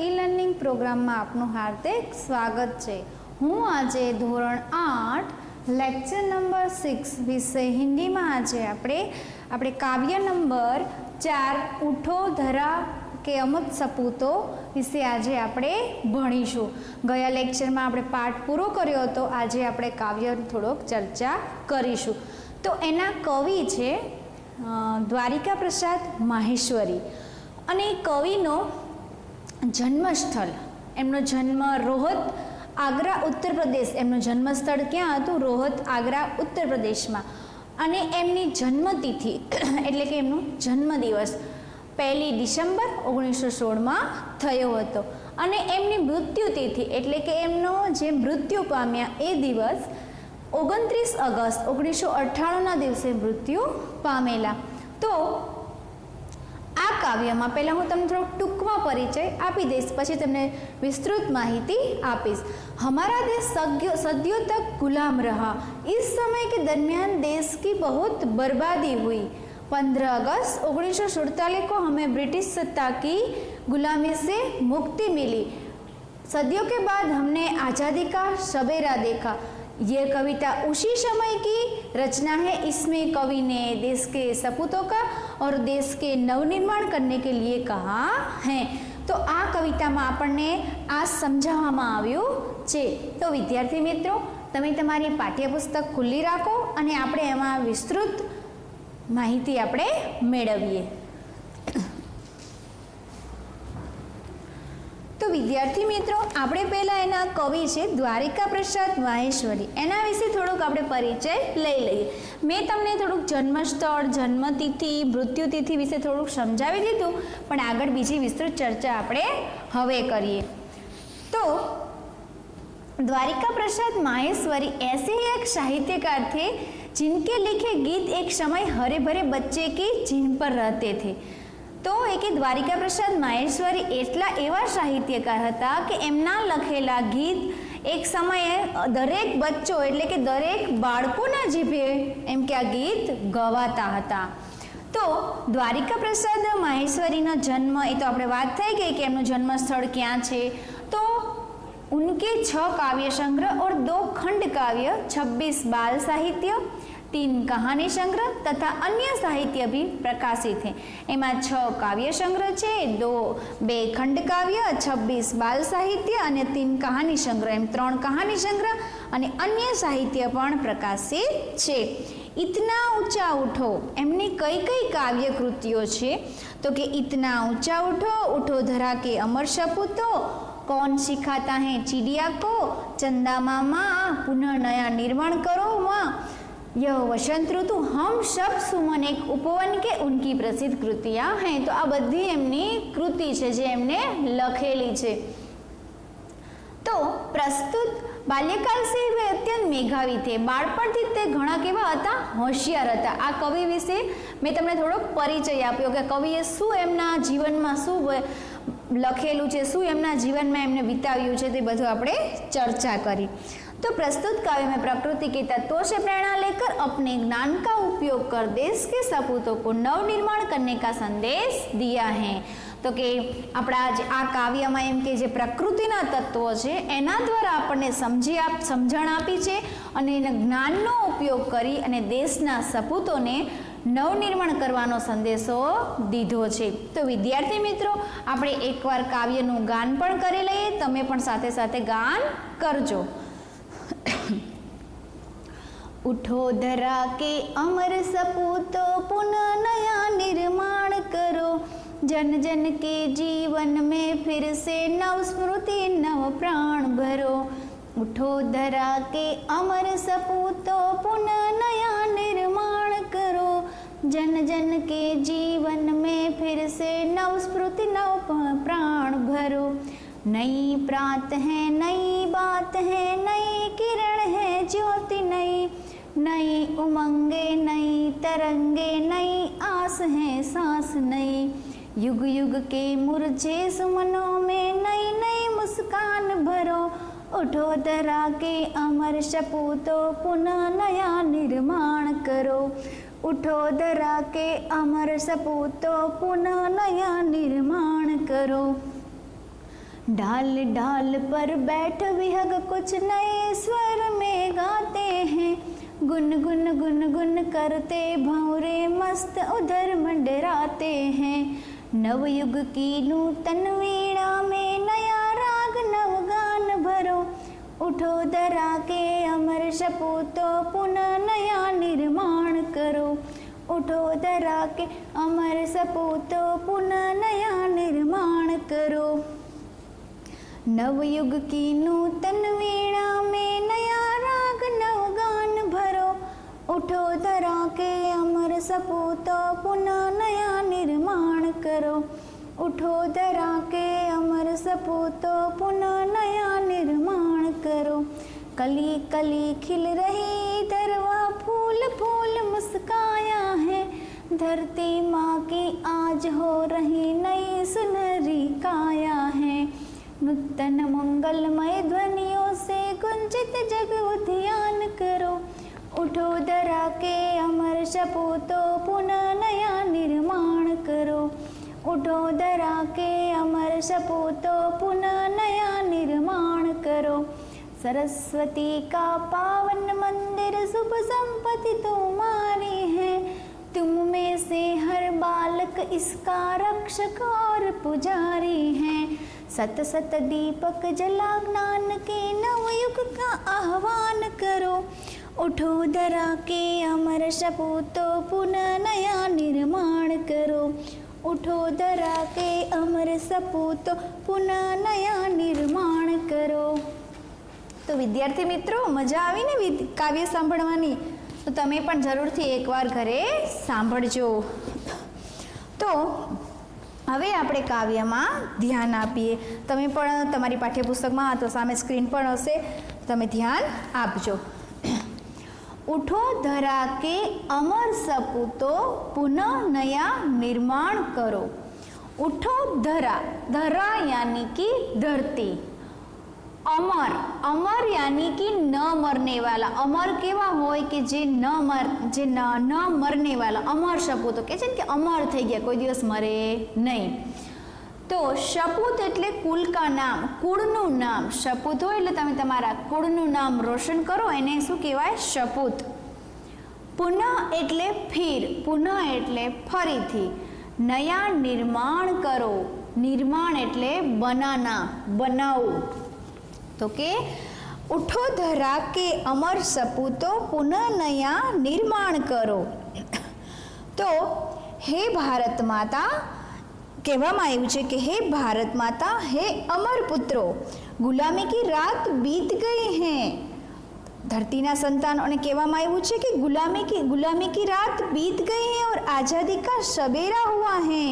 E learning programme में आपनु हार्दिक स्वागत है। हूँ आज धोरण 8 लेक्चर नंबर 6 विषय हिंदी में आज આપણે કાવ્ય નંબર 4 ઉઠો ધરા કે અમૃત સપૂતો વિશે આજે આપણે ભણીશું। ગયા લેક્ચરમાં આપણે પાઠ પૂરો કર્યો હતો, આજે આપણે કાવ્ય થોડોક ચર્ચા કરીશું। તો એના કવિ છે દ્વારિકા પ્રસાદ માહેશ્વરી અને એ કવિનો જન્મસ્થળ, એમનો જન્મ રોહત આગ્રા ઉત્તર પ્રદેશ, એમનું જન્મસ્થળ ક્યાં હતું? રોહત આગ્રા ઉત્તર પ્રદેશમાં। અને એમની જન્મતિથિ એટલે કે એમનો જન્મદિવસ 1 ડિસેમ્બર 1916 થયો હતો અને એમની મૃત્યુતિથિ એટલે કે એમનો જે મૃત્યુ પામ્યા એ દિવસ 29 ઓગસ્ટ 1998ના દિવસે મૃત્યુ પામેલા। તો આ કાવ્યમાં પહેલાં હું તમને થોડોક ટૂંકમાં પરિચય આપી દઈશ, પછી તમને વિસ્તૃત માહિતી આપીશ। हमारा देश सदियों तक गुलाम रहा। इस समय के दरमियान देश की बहुत बर्बादी हुई। 15 अगस्त 1947 को हमें ब्रिटिश सत्ता की गुलामी से मुक्ति मिली। सदियों के बाद हमने आज़ादी का सवेरा देखा। ये कविता उसी समय की रचना है। इसमें कवि ने देश के सपूतों का और देश के नवनिर्माण करने के लिए कहा है। तो आ कविता में आपने आ समझाववामां आव्युं छे। तो विद्यार्थी मित्रों, तमे तमारी पाठ्यपुस्तक खुल्ली राखो अने आपणे एमां विस्तृत माहिती आपणे मेळवीए। तो विद्यार्थी मित्रों, आपणे पहला एना कवि छे द्वारिका प्रसाद माहेश्वरी, एना विषे थोड़ोक आपणे परिचय लई लईए। मैं तमने थोड़ुंक जन्मस्थळ, जन्मतिथि, मृत्युतिथि विषे थोड़ुंक समजावी दीधुं, पण आगळ बीजी विस्तृत चर्चा आपणे हवे करीए। तो द्वारिका प्रसाद माहेश्वरी ऐसे ही एक साहित्यकार थे जिनके लिखे गीत एक समय हरे भरे बच्चे की जीन पर रहते थे। तो एक द्वारिका प्रसाद माहेश्वरी एटला एवा साहित्यकार हता कि एमना लखेला गीत एक समय दरेक बच्चो एटले के दरेक बाळकोना जीभे एम के आ गीत गवाता हता। तो द्वारिका प्रसाद माहेश्वरीनो जन्म ए तो आपणे वात थई गई कि एमनुं जन्मस्थळ क्यां छे। तो उनके 6 काव्य संग्रह और 2 खंड काव्य, 26 बाल साहित्य, 3 कहानी संग्रह तथा अन्य साहित्य भी प्रकाशित हैं। एमां 6 काव्य संग्रह छे, 2 खंड काव्य, 26 बाल साहित्य और 3 कहानी संग्रह, एम 3 कहानी संग्रह और अन्य साहित्य पण प्रकाशित छे। इतना ऊंचा उठो एमनी कई कई काव्य कृतिओ छे। तो कि इतना ऊंचा उठो, उठो धरा के अमर सपूतो, कौन सिखाता है चिड़िया को, चंदा मामा पुनः नया निर्माण करो माँ, यह वसंत ऋतु, हम सब सुमन, एक उपवन के उनकी प्रसिद्ध कृतियां हैं। तो आ बधी एमनी कृति छे जे एमने लखेली छे। तो प्रस्तुत बाल्यकाल से वे अत्यंत मेधावी थे। बाळपणथी ते घणा केवा हता? होशियार हता। आ कवि विषे मैं तमने थोड़ो परिचय आप्यो कि कविए शुं एमना जीवनमां शुं लखेलुं छे, शुं एमना जीवनमां एमणे विताव्युं छे, ते बधुं आपणे चर्चा करी। तो प्रस्तुत काव्य में प्रकृति के तत्वों से प्रेरणा लेकर अपने ज्ञान का उपयोग कर देश के सपूतों को नवनिर्माण करने का संदेश दिया है। तो कि अपना आ काव्य में एम के जे प्रकृतिना तत्वों छे एना द्वारा आपने समझण आपी छे अने एना ज्ञाननो उपयोग करी अने देशना सपूतोने नवनिर्माण करवानो संदेशो दीधो छे। तो विद्यार्थी मित्रों, आपणे एकवार काव्यनुं गान पण करी लईए, तमे पण साथे साथे गान करजो। उठो धरा के अमर सपूतो, पुनः नया निर्माण करो, जन जन के जीवन में फिर से नव स्मृति नव प्राण भरो। उठो धरा के अमर सपूतो, पुनः नया निर्माण करो, जन जन के जीवन में फिर से नव स्मृति नव प्राण भरो। नई प्रात है, नई बात है, नई किरण है ज्योति नई, नई उमंगे, नई तरंगे, नई आस है सांस नई, युग युग के मुरझे सुमनों में नई नई मुस्कान भरो। उठो धरा के अमर सपूतो, पुनः नया निर्माण करो। उठो धरा के अमर सपूतो, पुनः नया निर्माण करो। डाल डाल पर बैठ विहग कुछ नए स्वर में गाते हैं, गुन गुन गुन गुन करते भंवरे मस्त उधर मंडराते हैं। नवयुग की नूतन वीणा में नया राग नवगान भरो, उठो धरा के अमर सपूतो पुनः नया निर्माण करो, उठो धरा के अमर सपूतो पुनः नया निर्माण करो। नवयुग की नूतन वीणा में नया राग नवगान भरो, उठो धरा के अमर सपूतो पुनः नया निर्माण करो, उठो धरा के अमर सपूतो पुनः नया निर्माण करो। कली कली खिल रही दरवा फूल फूल मुस्काया है, धरती माँ की आज हो रही नई सुनहरी काया है। नूतन मंगलमय ध्वनियों से गुंजित जग उद्यान करो, उठो धरा के अमर सपूतो पुनः नया निर्माण करो, उठो धरा के अमर सपूतो पुनः नया निर्माण करो। सरस्वती का पावन मंदिर शुभ संपत्ति तुम्हारी है, तुम में से हर बालक इसका रक्षक और पुजारी है। सत सत दीपक जला ज्ञान के नवयुग का आह्वान करो, उठो धरा के अमर सपूतो पुनः नया निर्माण करो, उठो धरा के अमर सपूतो पुनः नया निर्माण करो। तो विद्यार्थी मित्रों, मजा આવી ને કાવ્ય સાંભળવાની? તો તમે પણ જરૂરથી એકવાર ઘરે સાંભળજો। તો હવે આપણે કાવ્યમાં ધ્યાન આપીએ। તમે પણ તમારી પાઠ્યપુસ્તકમાં તો સામે સ્ક્રીન પણ હશે, તમે ધ્યાન આપજો। उठो धरा के अमर सपूतो पुनः नया निर्माण करो। उठो धरा, धरा यानी कि धरती, अमर, अमर यानी कि न मरने वाला। अमर केवा होय कि जे न मरने वाला, अमर सपूतो के छे कि अमर થઈ ગયા, કોઈ દિવસ મરે નહીં। તો સપૂત એટલે કુલ કા નામ, કુળનું નામ। સપૂત હોય એટલે તમે તમારા કુળનું નામ રોશન કરો, એને શું કહેવાય? સપૂત। પુનઃ એટલે ફીર, પુનઃ એટલે ફરીથી। નયા નિર્માણ કરો, નિર્માણ એટલે બનાના, બનાવવું। તો કે ઉઠો ધરા કે અમર સપૂતો પુનઃ નયા નિર્માણ કરો। તો હે ભારત માતા કહેવામાં આવ્યું છે કે હે ભારત માતા, હે અમર પુત્રો, ગુલામી કી રાત બીત ગઈ હૈ। ધરતીના સંતાનોને કહેવામાં આવ્યું છે કે ગુલામી કી રાત બીત ગઈ હૈ और आज़ादी का सवेरा हुआ है।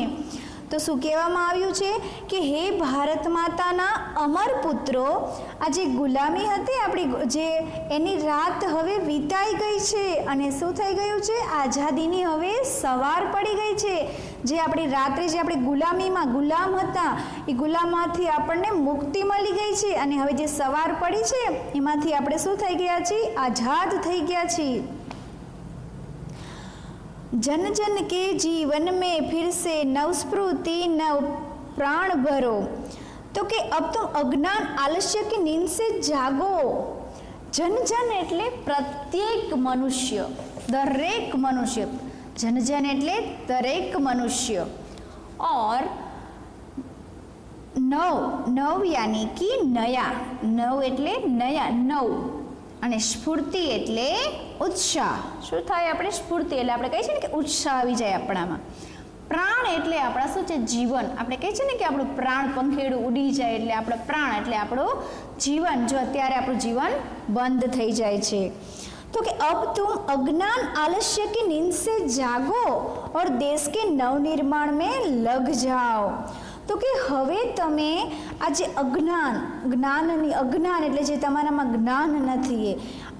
તો શું કહેવામાં આવ્યું છે કે હે ભારત માતાના અમર પુત્રો, આ જે ગુલામી હતી આપણી, જે એની રાત હવે વીતાઈ ગઈ છે અને શું થઈ ગયું છે? આઝાદીની હવે સવાર પડી ગઈ છે। જે આપણી રાત્રે જે આપણે ગુલામીમાં ગુલામ હતા, એ ગુલામમાંથી આપણને મુક્તિ મળી ગઈ છે અને હવે જે સવાર પડી છે એમાંથી આપણે શું થઈ ગયા છીએ? આઝાદ થઈ ગયા છીએ। जन जन के जीवन में फिर से नव स्फूर्ति नव प्राण भरो। तो कि अब तुम अज्ञान आलस्य की नींद से जागो। जन जन एटले प्रत्येक मनुष्य, दरेक मनुष्य। जन जन एटले दरेक मनुष्य। और नव, नव यानी कि नया, नव एटले नया, नव। અને સ્ફૂર્તિ એટલે ઉત્સાહ। શું થાય? આપણે સ્ફૂર્તિ એટલે આપણે કહીએ છીએ ને કે ઉત્સાહ આવી જાય આપણામાં। પ્રાણ એટલે આપણા શું છે? જીવન। આપણે કહીએ છીએ ને કે આપણું પ્રાણ પંખેડું ઉડી જાય એટલે આપણો પ્રાણ એટલે આપણું જીવન। જો અત્યારે આપણું જીવન બંધ થઈ જાય છે तो कि अब तुम अज्ञान आलस्य की नींद से जागो और देश के नवनिर्माण में लग जाओ। तो कि हवे तमे आज अज्ञान, अज्ञान एटले जे तमारामां ज्ञान नथी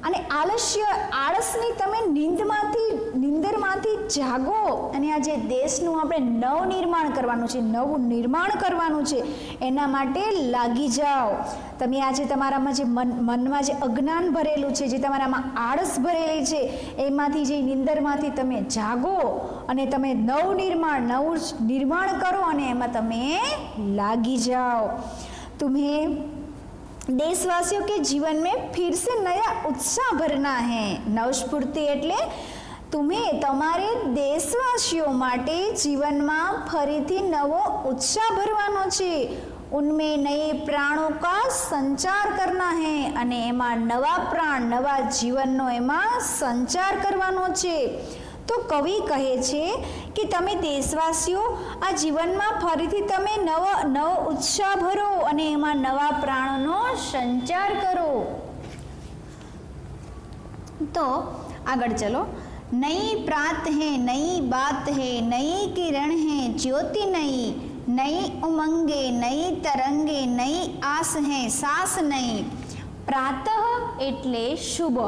અને આલસ્ય, આળસની તમે નીંદરમાંથી જાગો અને આ જે દેશનું આપણે નવનિર્માણ કરવાનું છે, નવું નિર્માણ કરવાનું છે, એના માટે લાગી જાઓ। તમે આજે તમારામાં જે મનમાં જે અજ્ઞાન ભરેલું છે, જે તમારામાં આળસ ભરેલી છે, એમાંથી જે નીંદરમાંથી તમે જાગો અને તમે નવું નિર્માણ કરો અને એમાં તમે લાગી જાઓ। तुम्हें देशवासियों के जीवन में फिर से नया उत्साह भरना है। नवस्फूर्ति एटले तुम्हें तमारे देशवासियों माटे जीवन में फरीथी नवो उत्साह भरवानो छे। उनमें नए प्राणों का संचार करना है अने एमा नवा प्राण नवा जीवननो एमा संचार करवानो छे। तो कवि कहे छे कि तमे देशवासीओ आ जीवनमां फरीथी तमे नवो उत्साह भरो अने एमां नवा प्राणोनो संचार करो। तो आगळ चलो। नई प्रात है, नई बात है, नई किरण है, ज्योति नई, नई उमंगे, नई तरंगे, नई आस है, सास नई। प्रातः एटले शुभ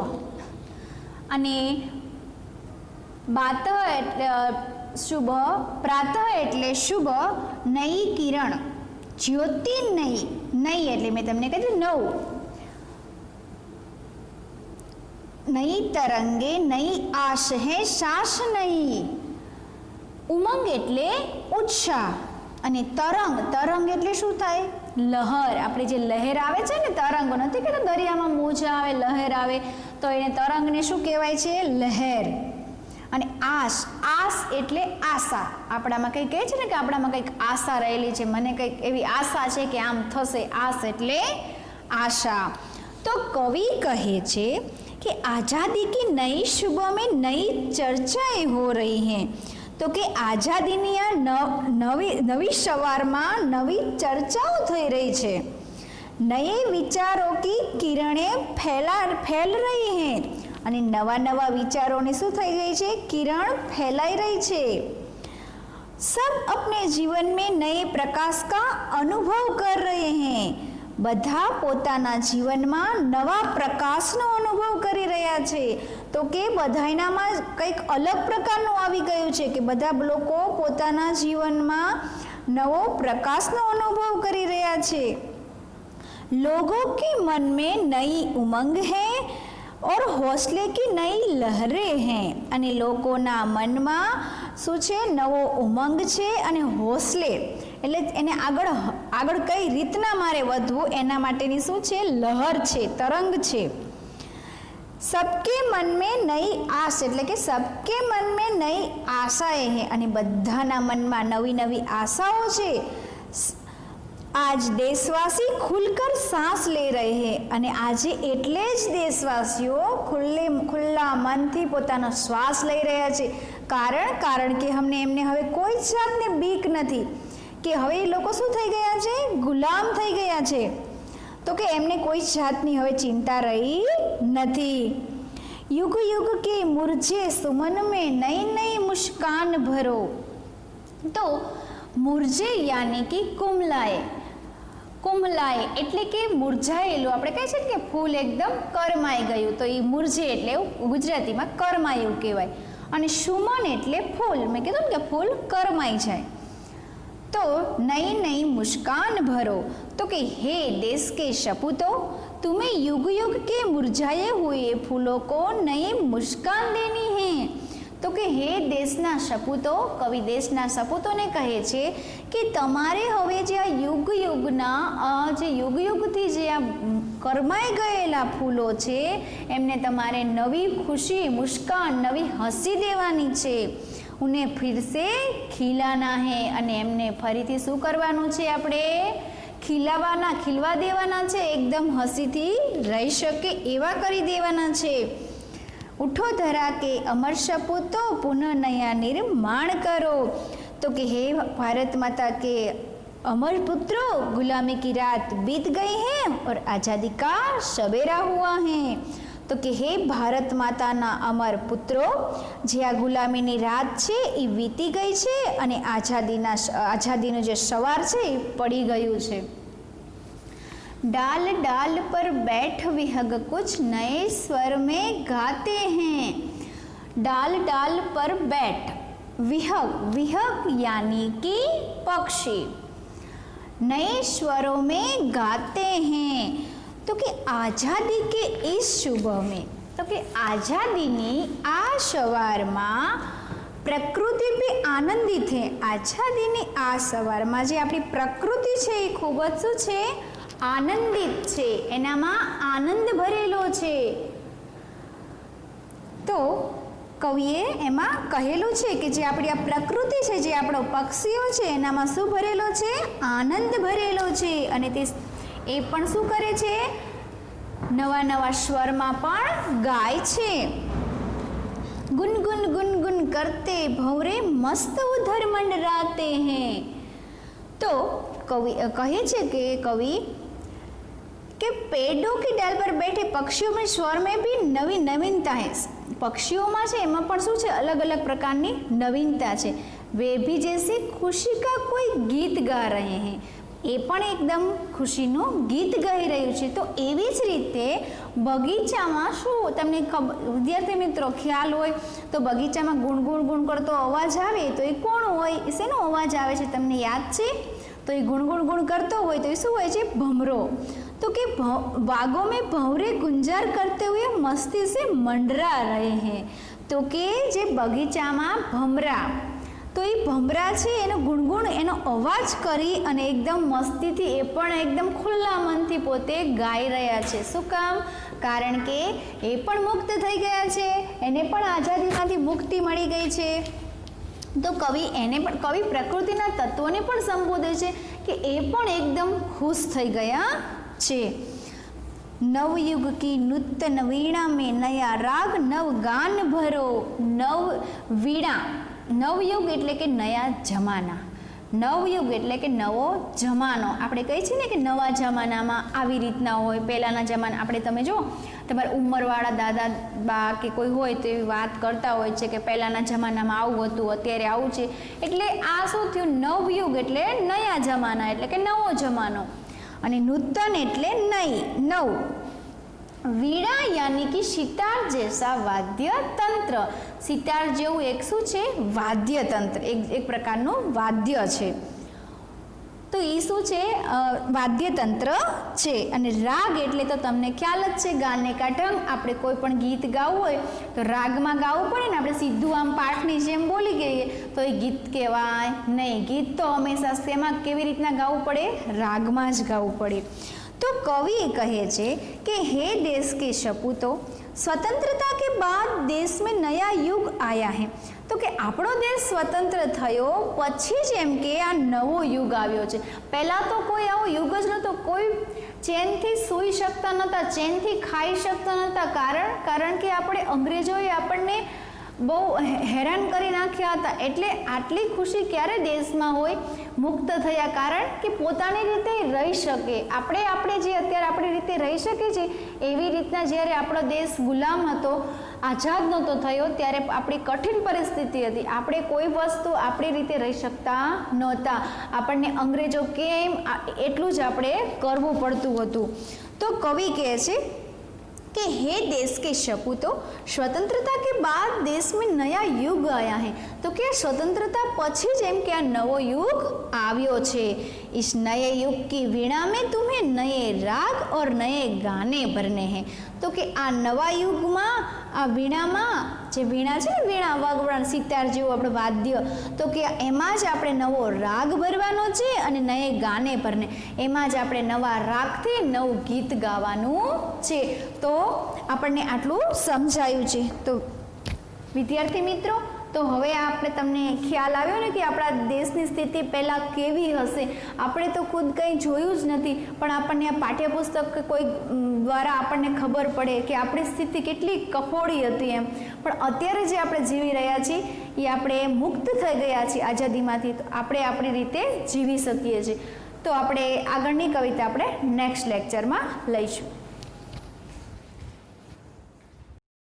अने बात शुभ, प्रातः एटले शुभ, नई किरण, ज्योति नई, नई एटले मैं तमने कही नव, नई तरंगे, नई आश है, सास नई। उमंग एटले उत्साह अने तरंग, तरंग एटले शुं थाय? लहर। आपणे जे लहर आवे छे ने तरंग नथी कहेता दरियामां मोजा आवे लहर आवे तो एने तरंगने शुं कहेवाय छे? लहर। अने आस, आस एटले आशा। आपणामां कंईक कहे छे ने के आपणामां कंईक आशा रहेली छे, मने कंईक एवी आशा छे के आम थशे। आस एटले आशा। तो कवि कहे छे कि आज़ादी की नई सुबह में नई चर्चाएं हो रही हैं। तो कि आज़ादी आ नवी सवार में नवी चर्चाओं थई रही है। नए विचारों की किरणें फैल रही हैं अने नवा नवा विचारों ने शू थई गई है? किरण फैलाई रही है। सब अपने जीवन में नए प्रकाश का अनुभव कर रहे हैं। बधा पोताना जीवन में नवा प्रकाशनो अनुभव करी रह्या छे। तो के बधायनामां कंईक अलग प्रकारनुं आवी गयुं छे के बधा लोको पोताना जीवन में नवो प्रकाशनो अनुभव करी रह्या छे। लोगों के मन में नई उमंग है और हौसले की नई लहरें हैं अने लोकोना मन में शुं छे? नवो उमंग छे अने हौसले એટલે એને આગળ કઈ રીતના મારે વધવું એના માટેની શું છે? લહર છે, તરંગ છે। सबके मन में नई आस એટલે કે सबके मन में नई आशाएं है અને બધાના મનમાં નવી નવી આશાઓ છે। आज देशवासी खुलकर सांस ले रहे हैं અને આજે એટલે જ દેશવાસીઓ ખુલ્લા મનથી પોતાનો શ્વાસ લઈ રહ્યા છે। કારણ કે અમને એમને હવે કોઈ જાતની બીક નથી કે હવે એ લોકો શું થઈ ગયા છે? ગુલામ થઈ ગયા છે। તો કે એમને કોઈ જાતની હવે ચિંતા રહી નથી। युग युग के मुरझे सुमन में नई नई मुस्कान भरो। तो मुरझे यानी कि कुमलाए, कुमलाए एटले के मुरझायेલું। આપણે કહે છે કે ફૂલ એકદમ કરમાઈ ગયું તો એ મુરઝે એટલે ગુજરાતીમાં કરમાયું કહેવાય અને સુમન એટલે ફૂલ। મેં કીધું ને કે ફૂલ કરમાઈ જાય। तो नई नई मुस्कान भरो। तो कि हे देश के सपूतों, तुम्हें युग युग के मुरझाए हुए फूलों को नई मुस्कान देनी है। तो कि हे देशना सपूतो, कवि देशना सपूतोने कहे छे कि तमारे हवे जे युग युगना जे युग युगथी जे आ करमाई गयेला फूलो छे एमने तमारे नवी खुशी, मुस्कान, नवी हसी देवानी छे। उन्हें फिर से खिलाना है अने एमने फरीथी शू करवानुं छे? आपणे खिलावाना, खिलवा देवाना छे। एकदम हसीथी रही शके एवा करी देवाना छे। उठो धरा के अमर सपूतो, पुनः नया निर्माण करो। तो कि हे भारत माता के अमर पुत्रों, गुलामी की रात बीत गई है और आज़ादी का सवेरा हुआ है। तो कि हे भारत माताना अमर पुत्रों, जे आ गुलामीनी रात छे ए वीती गई छे अने आज़ादीनो जे सवार छे ए पड़ी गयुं छे। डाल डाल पर बैठ विहग कुछ नए स्वर में गाते हैं। डाल डाल पर बैठ, विहग, विहग यानी कि पक्षी, नए स्वरों में गाते हैं। तो कि आज़ादी के इस सुबह में, तो कि आज़ादीनी आ सवार में प्रकृति भी आनंदित है। आज़ादीनी आ सवार में जे आपणी प्रकृति छे ए खूब ज शुं छे? આનંદિત છે, એનામાં આનંદ ભરેલો છે. તો કવિએ એમાં કહેલું છે કે જે આપણી આ પ્રકૃતિ છે, જે આપણો પક્ષીઓ છે, એનામાં શું ભરેલો છે? આનંદ ભરેલો છે. અને તે એ પણ શું કરે છે? નવા નવા સ્વરમાં પણ ગાય છે. गुनगुन गुनगुन करते भंवरे मस्त उधर मंडराते हैं. तो कवि कहे छे कि कवि के पेड़ों की डाल पर बैठे पक्षियों में स्वर में भी नवी नवीनता है. पक्षियों में एमां पण शुं छे? अलग अलग प्रकारनी नवीनता है. वे भी जैसे खुशी का कोई गीत गा रहे हैं. એ પણ એકદમ ખુશીનું ગીત ગાઈ રહ્યું છે. તો એવી જ રીતે બગીચામાં શું તમને વિદ્યાર્થી મિત્રો ખ્યાલ હોય તો બગીચામાં ગુણગુણ ગુણ કરતો અવાજ આવે તો એ કોણ હોય? શેનો અવાજ આવે છે તમને યાદ છે? તો એ ગુણગુણ ગુણ કરતો હોય તો એ શું હોય છે? ભમરો. તો કે बागों में भंवरे गुंजार करते हुए मस्ती से मंडरा रहे हैं. तो કે જે બગીચામાં ભમરા, તો એ ભમરા છે એનો ગુણગુણ એનો અવાજ કરી અને એકદમ મસ્તીથી એ પણ એકદમ ખુલ્લા મનથી પોતે ગાઈ રહ્યા છે. શું કામ? કારણ કે એ પણ મુક્ત થઈ ગયા છે, એને પણ આઝાદીમાંથી મુક્તિ મળી ગઈ છે. તો કવિ પ્રકૃતિના તત્વોને પણ સંબોધે છે કે એ પણ એકદમ ખુશ થઈ ગયા છે. नवयुग की नूतन वीणा में नया राग नव गान भरो. नव वीणा, नवयुग એટલે કે નયા જમાના, નવયુગ એટલે કે નવો જમાનો. આપણે કહીએ છીએ ને કે નવા જમાનામાં આવી રીતના હોય, પહેલાંના જમાના આપણે તમે જો તમારા ઉંમરવાળા દાદા બા કે કોઈ હોય તો એવી વાત કરતા હોય છે કે પહેલાંના જમાનામાં આવું હતું, અત્યારે આવું છે. એટલે આ શું થયું? નવયુગ એટલે નયા જમાના એટલે કે નવો જમાનો. અને નૂતન એટલે નવ. वीणा यानी कि सितार जैसा वाद्य तंत्र. सितार जेवुं एक शुं छे? वाद्य तंत्र, एक प्रकारनुं वाद्य छे. तो ई शुं छे? वाद्य तंत्र छे. अने राग एटले तो तमने ख्याल ज छे, गाने का ढंग. आपणे कोई पण गीत गावुं होय तो रागमां गावुं पड़े ने. आपणे सीधुं आम पाठनी जेम बोली गईए तो ए गीत कहेवाय नहीं. गीत तो हमेशा शेमां केवी रीतना गावुं पड़े? रागमां ज गावुं पड़े. तो कवि कहे छे कि हे देश के सपूतो, स्वतंत्रता के बाद देश में नया युग आया है. तो कि આપણો દેશ સ્વતંત્ર થયો પછી જ એમ કે આ નવો યુગ આવ્યો છે. પહેલાં તો કોઈ આવો યુગ જ નહોતો. કોઈ ચેનથી સૂઈ શકતા નહોતા, ચેનથી ખાઈ શકતા નહોતા. કારણ કે આપણે અંગ્રેજોએ આપણને બહુ હેરાન કરી નાખ્યા હતા. એટલે આટલી ખુશી ક્યારે દેશમાં હોય? મુક્ત થયા. કારણ કે પોતાની રીતે રહી શકે. આપણે જે અત્યારે આપણી રીતે રહી શકીએ છીએ એવી રીતના જ્યારે આપણો દેશ ગુલામ હતો, આઝાદ નહોતો થયો, ત્યારે આપણી કઠિન પરિસ્થિતિ હતી. આપણે કોઈ વસ્તુ આપણી રીતે રહી શકતા નહોતા. આપણને અંગ્રેજો કેમ એટલું જ આપણે કરવું પડતું હતું. તો કવિ કહે છે कि हे देश के सपूतो, स्वतंत्रता के बाद देश में नया युग आया है. तो क्या स्वतंत्रता पछी ज एम के आ नवो युग आव्यो छे. इस नए युग की वीणा में तुम्हें नए राग और नए गाने भरने हैं. तो कि आ नवा युग में आ वीणा में जे वीणा छे ने, वीणा वागवण सितार जेवुं आपणे वाद्य, तो कि एमां ज आपणे नवो राग भरवानो छे अने नए गाने भरने. एमां ज आपणे नवा रागथी नवुं गीत गावानुं छे. तो આપણને આટલું સમજાયું છે. તો વિદ્યાર્થી મિત્રો, તો હવે આપણે તમને ખ્યાલ આવ્યો ને કે આપણા દેશની સ્થિતિ પહેલાં કેવી હશે. આપણે તો ખુદ કંઈ જોયું જ નથી, પણ આપણને આ પાઠ્યપુસ્તક કોઈ દ્વારા આપણને ખબર પડે કે આપણી સ્થિતિ કેટલી કફોડી હતી એમ. પણ અત્યારે જે આપણે જીવી રહ્યા છીએ એ આપણે મુક્ત થઈ ગયા છીએ આઝાદીમાંથી. તો આપણે આપણી રીતે જીવી શકીએ છીએ. તો આપણે આગળની કવિતા આપણે નેક્સ્ટ લેક્ચરમાં લઈશું.